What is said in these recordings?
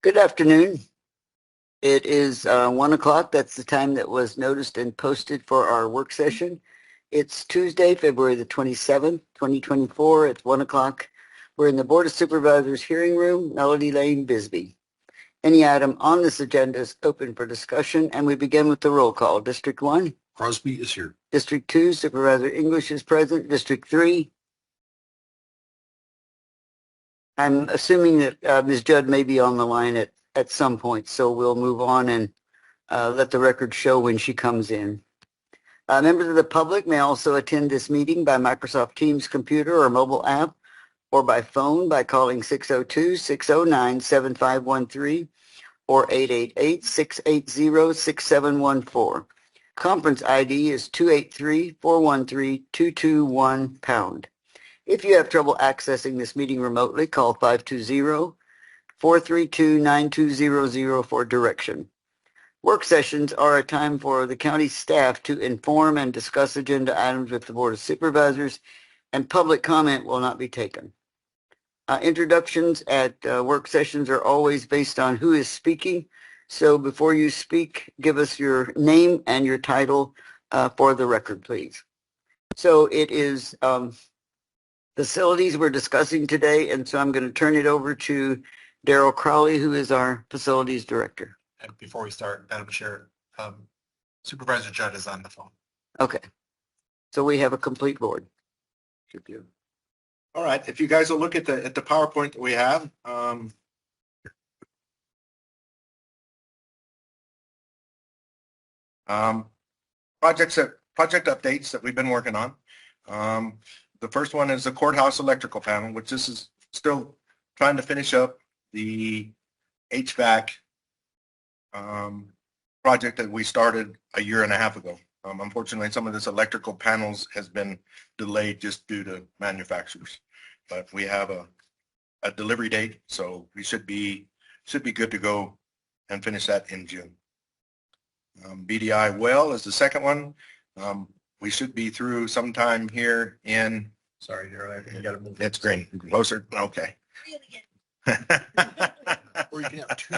Good afternoon. It is 1 o'clock. That's the time that was noticed and posted for our work session. It's Tuesday, February the 27th, 2024. It's 1 o'clock. We're in the Board of Supervisors hearing room, Melody Lane, Bisbee. Any item on this agenda is open for discussion, and we begin with the roll call. District 1. Crosby is here. District 2, Supervisor English is present. District 3. I'm assuming that Ms. Judd may be on the line at some point, so we'll move on and let the record show when she comes in. Members of the public may also attend this meeting by Microsoft Teams computer or mobile app or by phone by calling 602-609-7513 or 888-680-6714. Conference ID is 283-413-221#. If you have trouble accessing this meeting remotely, call 520-432-9200 for direction. Work sessions are a time for the county staff to inform and discuss agenda items with the Board of Supervisors, and public comment will not be taken. Introductions at work sessions are always based on who is speaking. So before you speak, give us your name and your title for the record, please. So it is facilities we're discussing today, and so I'm going to turn it over to Daryl Crowley, who is our facilities director. And before we start, Madam Chair, Supervisor Judd is on the phone. Okay. So we have a complete board. All right. If you guys will look at the PowerPoint that we have, project updates that we've been working on. The first one is the courthouse electrical panel, which this is still trying to finish up the HVAC project that we started a year and a half ago. Unfortunately, some of this electrical panels has been delayed just due to manufacturers, but we have a delivery date, so we should be good to go and finish that in June. BDI well is the second one. We should be through sometime here in. Sorry, Daryl, you got to move. That's great. Closer. Okay. Or you can have two.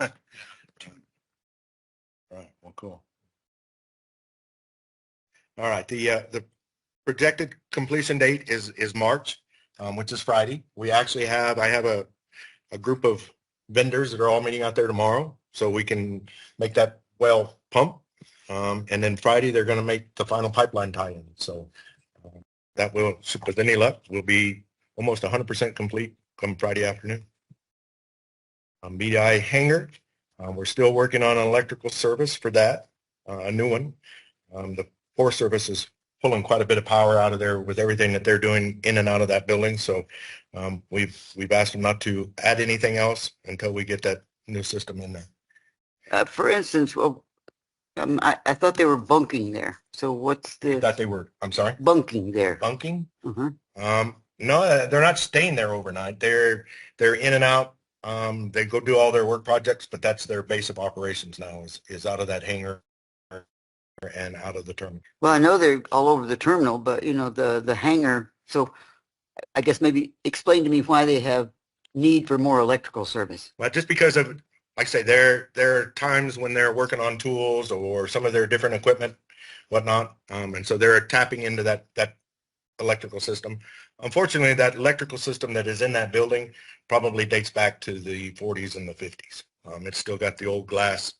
All right. Well, cool. All right. The projected completion date is March, which is Friday. I have a group of vendors that are all meeting out there tomorrow, so we can make that well pump. And then Friday they're going to make the final pipeline tie-in. So that will, with any luck, will be almost 100% complete come Friday afternoon. BDI hangar. We're still working on an electrical service for that, a new one. The Forest Service is pulling quite a bit of power out of there with everything that they're doing in and out of that building. So we've asked them not to add anything else until we get that new system in there. For instance, well, I thought they were bunking there. So what's the? That they were. I'm sorry. Bunking there. Bunking? Mm-hmm. No, they're not staying there overnight. They're in and out. They go do all their work projects, but that's their base of operations now is out of that hangar and out of the terminal. Well, I know they're all over the terminal, but you know, the hangar. So I guess maybe explain to me why they have need for more electrical service. Well, just because of, like I say, there are times when they're working on tools or some of their different equipment, whatnot. And so they're tapping into that electrical system. Unfortunately, that electrical system that is in that building probably dates back to the 40s and the 50s. It's still got the old glass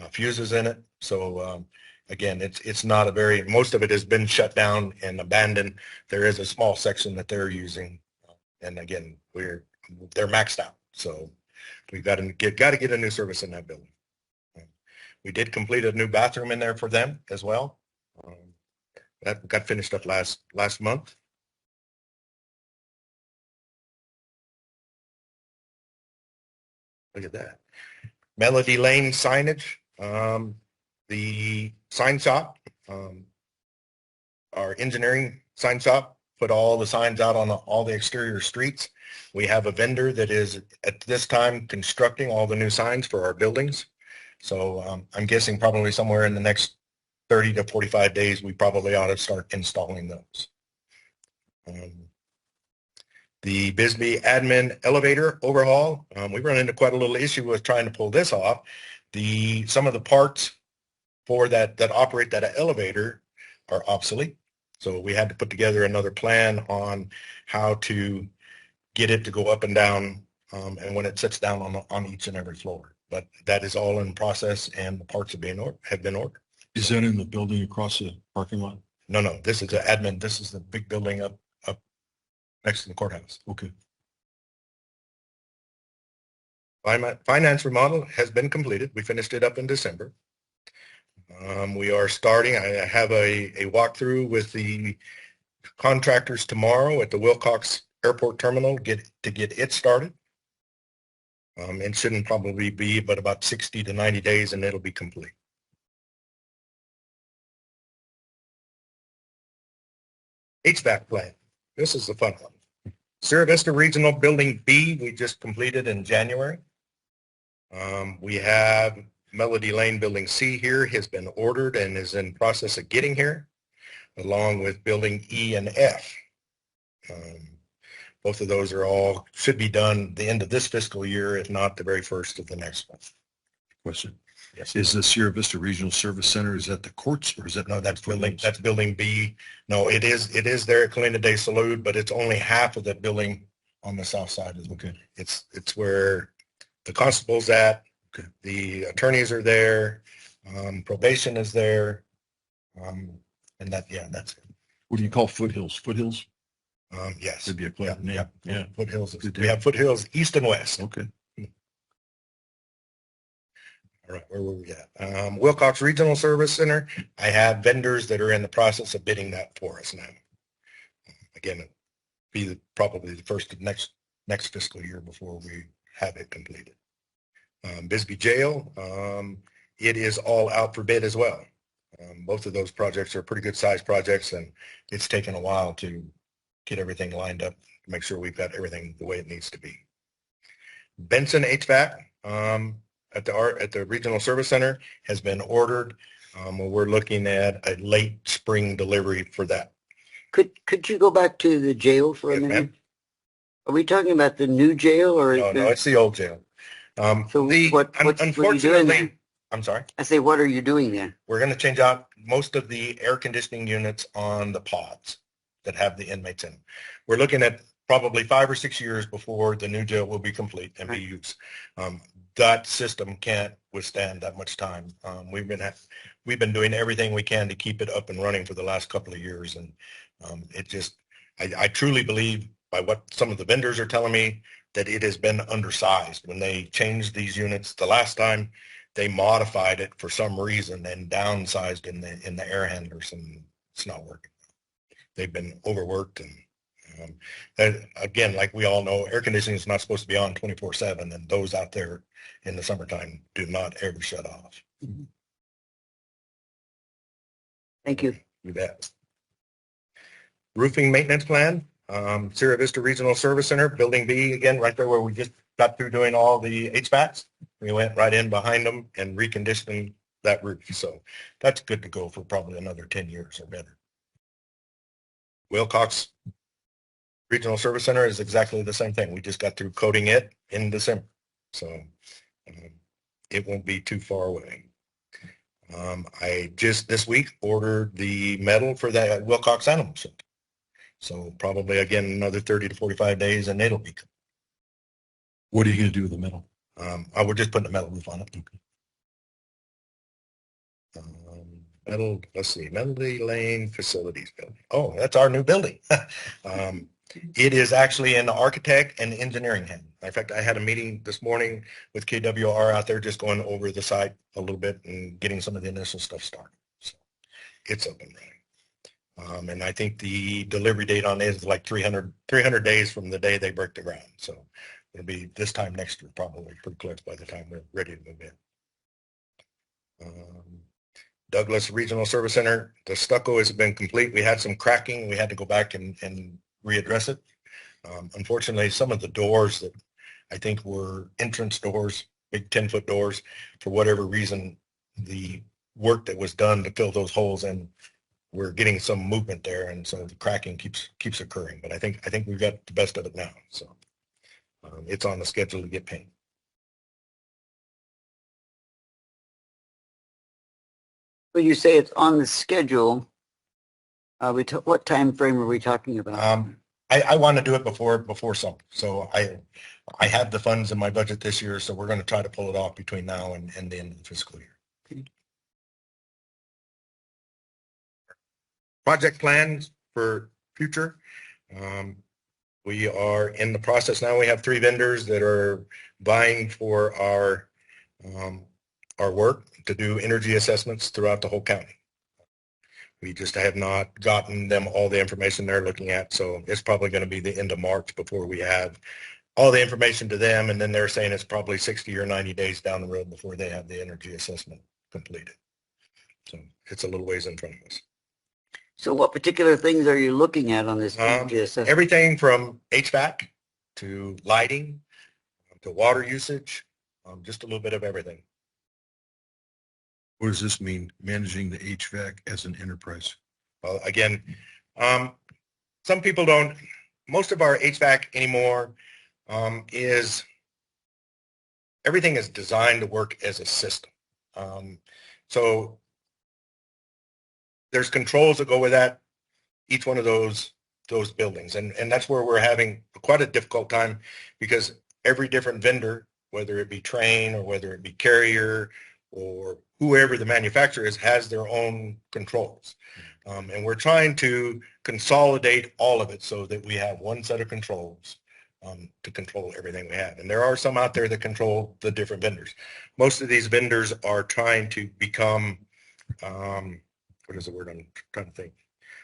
fuses in it. So again, it's not most of it has been shut down and abandoned. There is a small section that they're using. And again, they're maxed out. So we've got to get a new service in that building. We did complete a new bathroom in there for them as well. That got finished up last month. Look at that. Melody Lane signage. The sign shop, our engineering sign shop, put all the signs out on all the exterior streets. We have a vendor that is at this time constructing all the new signs for our buildings. So I'm guessing probably somewhere in the next 30 to 45 days, we probably ought to start installing those. The Bisbee admin elevator overhaul. We run into quite a little issue with trying to pull this off. Some of the parts for that operate that elevator are obsolete. So we had to put together another plan on how to get it to go up and down, and when it sits down on each and every floor. But that is all in process, and the parts have been ordered. Is that in the building across the parking lot? No, this is the admin. This is the big building up next to the courthouse. Okay. Finance remodel has been completed. We finished it up in December. We are starting. I have a walkthrough with the contractors tomorrow at the Wilcox Airport Terminal to get it started. It shouldn't probably be but about 60 to 90 days and it'll be complete. HVAC plan. This is the fun one. Sierra Vista Regional Building B, we just completed in January. We have Melody Lane Building C here has been ordered and is in process of getting here, along with Building E and F. Both of those should be done the end of this fiscal year, if not the very first of the next one. Question. Yes. Is the Sierra Vista Regional Service Center, is that the courts or is that? No, that's building B. No, it is there at Colina de Salud, but it's only half of the building on the south side. Okay. It's where the constable's at. Okay. The attorneys are there. Probation is there. And that's it. What do you call foothills? Foothills? Yes. Would be a clever name. Yeah. Foothills. Good We deal. have foothills east and west. Okay. All right, where were we at? Wilcox Regional Service Center. I have vendors that are in the process of bidding that for us now. Again, it'll be probably the first of next fiscal year before we have it completed. Bisbee Jail, it is all out for bid as well. Both of those projects are pretty good sized projects, and it's taken a while to get everything lined up to make sure we've got everything the way it needs to be. Benson HVAC, at the Regional Service Center has been ordered. We're looking at a late spring delivery for that. Could you go back to the jail for a Yes, minute? ma'am. Are we talking about the new jail or? No, it's the old jail. So what are you doing Unfortunately, there? I'm sorry. I say, what are you doing there? We're going to change out most of the air conditioning units on the pods that have the inmates in them. We're looking at probably 5 or 6 years before the new jail will be complete and be used. That system can't withstand that much time. We've been doing everything we can to keep it up and running for the last couple of years, and I truly believe by what some of the vendors are telling me that it has been undersized. When they changed these units the last time, they modified it for some reason and downsized in the air handlers, and it's not working. They've been overworked, and again, like we all know, air conditioning is not supposed to be on 24/7, and those out there in the summertime do not ever shut off. Thank you. You bet. Roofing maintenance plan, Sierra Vista Regional Service Center, Building B, again, right there where we just got through doing all the HVACs. We went right in behind them and reconditioning that roof. So that's good to go for probably another 10 years or better. Wilcox Regional Service Center is exactly the same thing. We just got through coating it in December. So it won't be too far away. I just this week ordered the metal for that Wilcox Animal Shelter. So probably again another 30 to 45 days and it'll be. What are you going to do with the metal? I would just put the metal roof on it. Okay. Let's see, Melody Lane Facilities Building. Oh, that's our new building. It is actually in the architect and engineering hand. In fact, I had a meeting this morning with KWR out there just going over the site a little bit and getting some of the initial stuff started. So it's up and running. And I think the delivery date on it is like 300 days from the day they break the ground. So it'll be this time next year, probably pretty close by the time we're ready to move in. Douglas Regional Service Center, the stucco has been complete. We had some cracking. We had to go back and readdress it. Unfortunately, some of the doors that I think were entrance doors, big 10-foot doors, for whatever reason, the work that was done to fill those holes in we're getting some movement there, and so the cracking keeps occurring. But I think we've got the best of it now. So it's on the schedule to get painted. When you say it's on the schedule, what time frame are we talking about? I want to do it before summer. So I have the funds in my budget this year, so we're going to try to pull it off between now and the end of the fiscal year. Okay. Project plans for future. We are in the process now. We have 3 vendors that are vying for our work to do energy assessments throughout the whole county. We just have not gotten them all the information they're looking at. So it's probably going to be the end of March before we have all the information to them. And then they're saying it's probably 60 or 90 days down the road before they have the energy assessment completed. So it's a little ways in front of us. So what particular things are you looking at on this energy assessment? Everything from HVAC to lighting to water usage, just a little bit of everything. What does this mean, managing the HVAC as an enterprise? Well, again, some people don't, most of our HVAC anymore is, everything is designed to work as a system. So there's controls that go with that, each one of those buildings. And that's where we're having quite a difficult time, because every different vendor, whether it be Trane or whether it be Carrier or whoever the manufacturer is, has their own controls. And we're trying to consolidate all of it so that we have one set of controls to control everything we have. And there are some out there that control the different vendors. Most of these vendors are trying to become, what is the word I'm trying to think,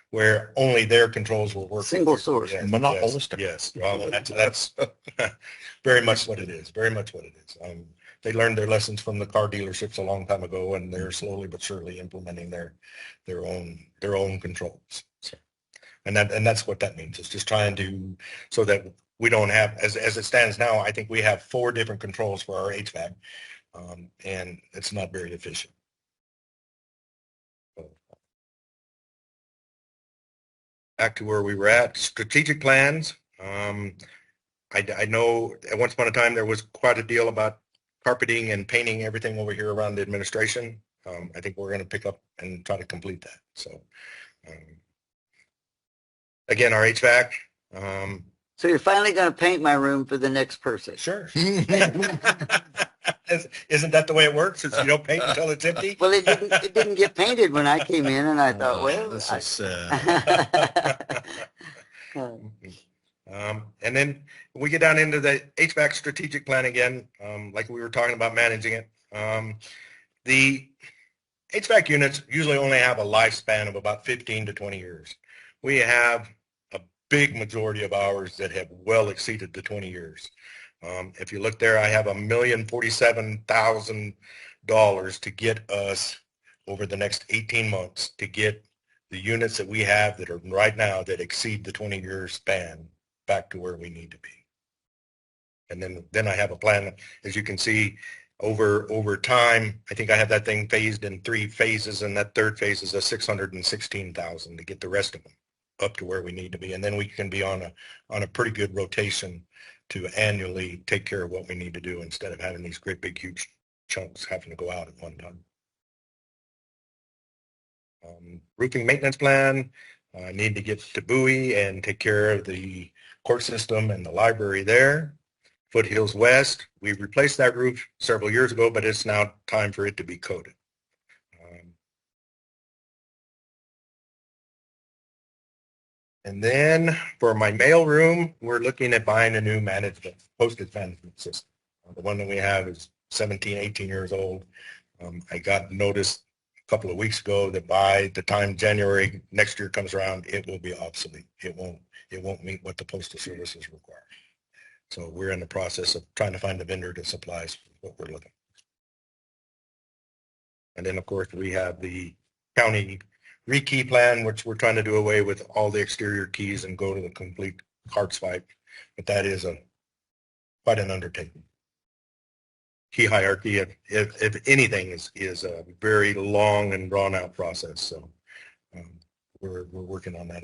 where only their controls will work. Single source. Yes, Monopolistic. Yes. Well, that's very much what it is. Very much what it is. They learned their lessons from the car dealerships a long time ago, and they're slowly but surely implementing their own controls. So, and that's what that means. It's just trying to, so that we don't have, as it stands now, I think we have 4 different controls for our HVAC, and it's not very efficient. Back to where we were at, strategic plans. I know at once upon a time there was quite a deal about carpeting and painting everything over here around the administration. I think we're going to pick up and try to complete that. So again, our HVAC. So you're finally going to paint my room for the next person. Sure. Isn't that the way it works? Is you don't paint until it's empty? Well, it didn't get painted when I came in, and I thought, well, This is sad. And then we get down into the HVAC strategic plan again, like we were talking about managing it. The HVAC units usually only have a lifespan of about 15 to 20 years. We have a big majority of ours that have well exceeded the 20 years. If you look there, I have $1,047,000 to get us over the next 18 months to get the units that we have that are right now that exceed the 20-year span back to where we need to be. And then I have a plan, as you can see, over time. I think I have that thing phased in 3 phases, and that 3rd phase is a $616,000 to get the rest of them up to where we need to be. And then we can be on a pretty good rotation to annually take care of what we need to do instead of having these great big huge chunks having to go out at one time. Roofing maintenance plan. I need to get to Bowie and take care of the court system and the library there. Foothills West, we replaced that roof several years ago, but it's now time for it to be coated. And then for my mail room, we're looking at buying a new postage management system. The one that we have is 17, 18 years old. I got notice a couple of weeks ago that by the time January next year comes around, it will be obsolete. It won't meet what the Postal Services require. So we're in the process of trying to find a vendor to supply us with what we're looking. And then, of course, we have the county rekey plan, which we're trying to do away with all the exterior keys and go to the complete card swipe. But that is quite an undertaking. Key hierarchy, if anything, is a very long and drawn out process. So we're working on that.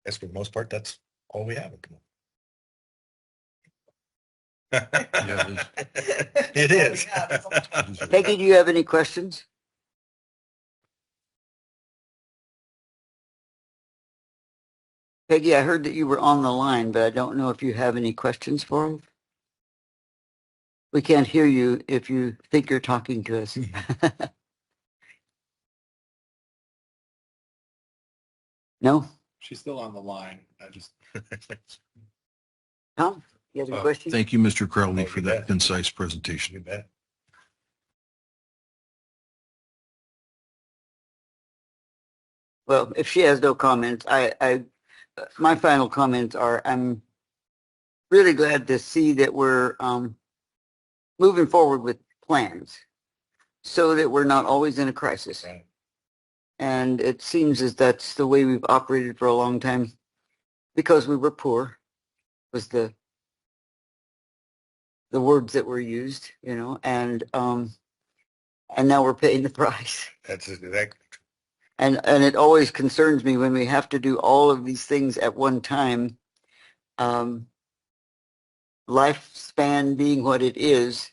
As for the most part, that's all we have at the moment. Yeah, It is. Peggy, do you have any questions? Peggy, I heard that you were on the line, but I don't know if you have any questions for us. We can't hear you if you think you're talking to us. No? She's still on the line. I just. Tom, you have any questions? Thank you, Mr. Crowley, Oh, for you that bet. concise You presentation. bet. Well, if she has no comments, my final comments are, I'm really glad to see that we're moving forward with plans so that we're not always in a crisis. Right. And it seems as that's the way we've operated for a long time because we were poor was the words that were used, you know, and now we're paying the price. That's exactly. And it always concerns me when we have to do all of these things at one time. Lifespan being what it is,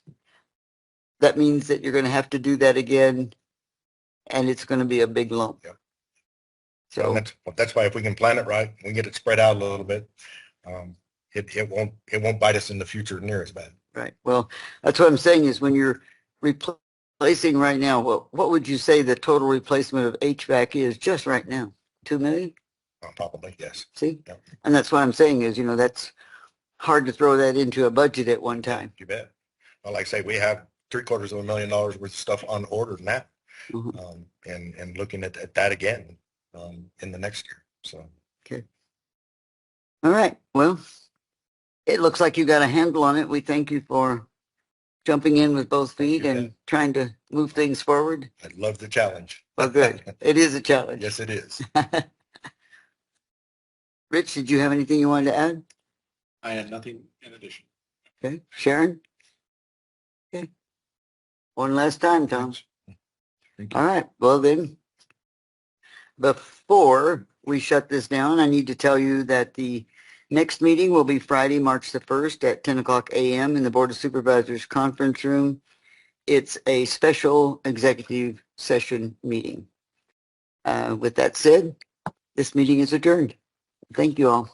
that means that you're going to have to do that again, and it's going to be a big lump. Yep. So And that's why if we can plan it right, we get it spread out a little bit. It won't bite us in the future near as bad. right. Well, that's what I'm saying is when you're replacing right now, what would you say the total replacement of HVAC is just right now? 2 million? Probably, yes. See? Yep. And that's what I'm saying is, you know, that's hard to throw that into a budget at one time. You bet. Well, like I say, we have $750,000 worth of stuff on order now, Mhm. and looking at that again in the next year. So. Okay. All right. Well, it looks like you got a handle on it. We thank you for jumping in with both feet You and bet. trying to move things forward. I love the challenge. Well, good. It is a challenge. Yes, it is. Rich, did you have anything you wanted to add? I had nothing in addition. Okay. Sharon? Okay. One last time, Tom. Thank you. All right. Well, then, before we shut this down, I need to tell you that the next meeting will be Friday, March the 1st at 10 o'clock a.m. in the Board of Supervisors conference room. It's a special executive session meeting. With that said, this meeting is adjourned. Thank you all.